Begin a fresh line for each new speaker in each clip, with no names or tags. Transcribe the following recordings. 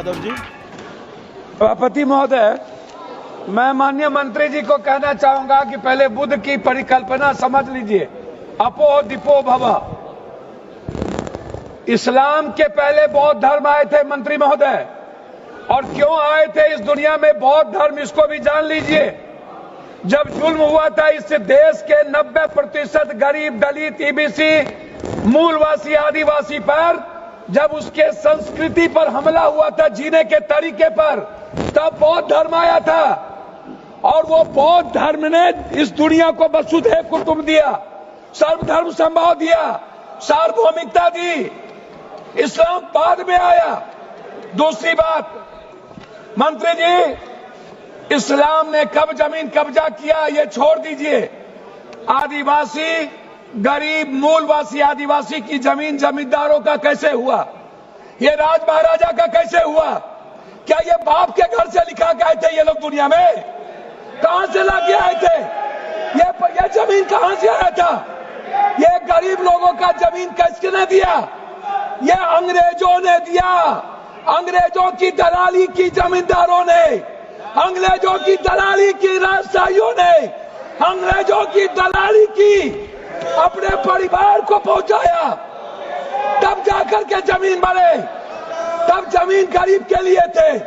यादव जी।
सभापति महोदय, मैं माननीय मंत्री जी को कहना चाहूंगा कि पहले बुद्ध की परिकल्पना समझ लीजिए, अपो दीपो भव। इस्लाम के पहले बौद्ध धर्म आए थे मंत्री महोदय, और क्यों आए थे इस दुनिया में बौद्ध धर्म, इसको भी जान लीजिए। जब जुल्म हुआ था इस देश के 90% गरीब, दलित, ईबीसी, मूलवासी, आदिवासी पर, जब उसके संस्कृति पर हमला हुआ था, जीने के तरीके पर, तब बौद्ध धर्म आया था। और वो बौद्ध धर्म ने इस दुनिया को वसुधैव कुटुंब दिया, सर्वधर्म संभाव दिया, सार्वभौमिकता दी। इस्लाम बाद में आया। दूसरी बात, मंत्री जी, इस्लाम ने कब जमीन कब्जा किया ये छोड़ दीजिए। आदिवासी, गरीब, मूलवासी आदिवासी की जमीन जमींदारों का कैसे हुआ? ये राज महाराजा का कैसे हुआ? क्या ये बाप के घर से लिखा के आए थे ये लोग दुनिया में? कहां से लाके आए थे? ये जमीन कहां से आया था? ये गरीब लोगों का जमीन किसने दिया? ये अंग्रेजों ने दिया। अंग्रेजों की दलाली की जमींदारों ने, अंग्रेजों की दलाली की राजशाहियों ने, अंग्रेजों की दलाली की अपने परिवार को पहुंचाया, तब जाकर के जमीन बने। तब जमीन गरीब के लिए थे।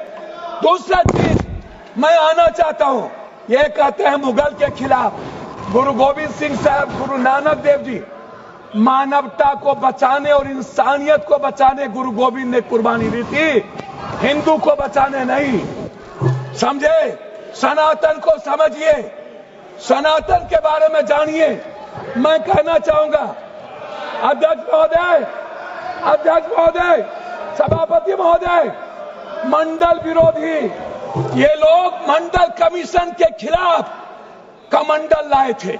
दूसरा चीज मैं आना चाहता हूं, ये कहते हैं मुगल के खिलाफ। गुरु गोविंद सिंह साहब, गुरु नानक देव जी, मानवता को बचाने और इंसानियत को बचाने गुरु गोविंद ने कुर्बानी दी थी, हिंदू को बचाने नहीं। समझे? सनातन को समझिए, सनातन के बारे में जानिए। मैं कहना चाहूंगा, अध्यक्ष महोदय, सभापति महोदय, मंडल विरोधी ये लोग मंडल कमीशन के खिलाफ कमंडल लाए थे,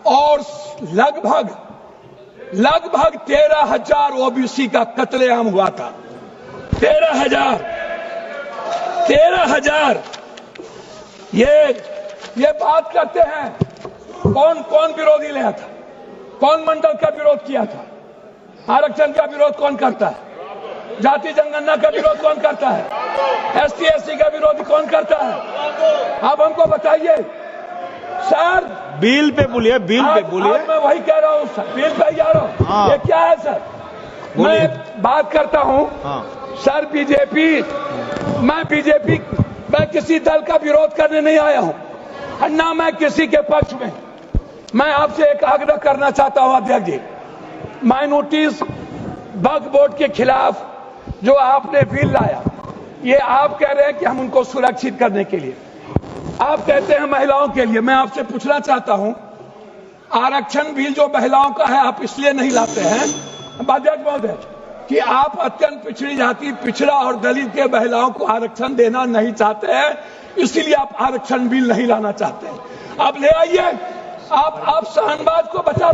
और लगभग 13,000 ओबीसी का कत्लेआम हुआ था। 13,000। ये बात करते हैं, कौन विरोधी लाया था? कौन मंडल का विरोध किया था? आरक्षण का विरोध कौन करता है? जाति जनगणना का विरोध कौन करता है? ST SC का विरोध कौन करता है? आप हमको बताइए सर।
बिल पे बोलिए, बिल पे बोलिए।
मैं वही कह रहा हूँ सर, बिल पे जा रहा हूँ।
हाँ।
ये क्या है सर? मैं बात करता हूँ।
हाँ।
सर मैं किसी दल का विरोध करने नहीं आया हूँ, ना मैं किसी के पक्ष में। मैं आपसे एक आग्रह करना चाहता हूँ अध्यक्ष जी, माइनॉरिटीज वक्फ बोर्ड के खिलाफ जो आपने बिल लाया, ये आप कह रहे हैं कि हम उनको सुरक्षित करने के लिए, आप कहते हैं महिलाओं के लिए। मैं आपसे पूछना चाहता हूं, आरक्षण बिल जो महिलाओं का है आप इसलिए नहीं लाते हैं अध्यक्ष महोदय कि आप अत्यंत पिछड़ी जाति, पिछड़ा और दलित के महिलाओं को आरक्षण देना नहीं चाहते हैं, इसीलिए आप आरक्षण बिल नहीं लाना चाहते हैं। आप ले आइए, आप शाहनवाज को बचा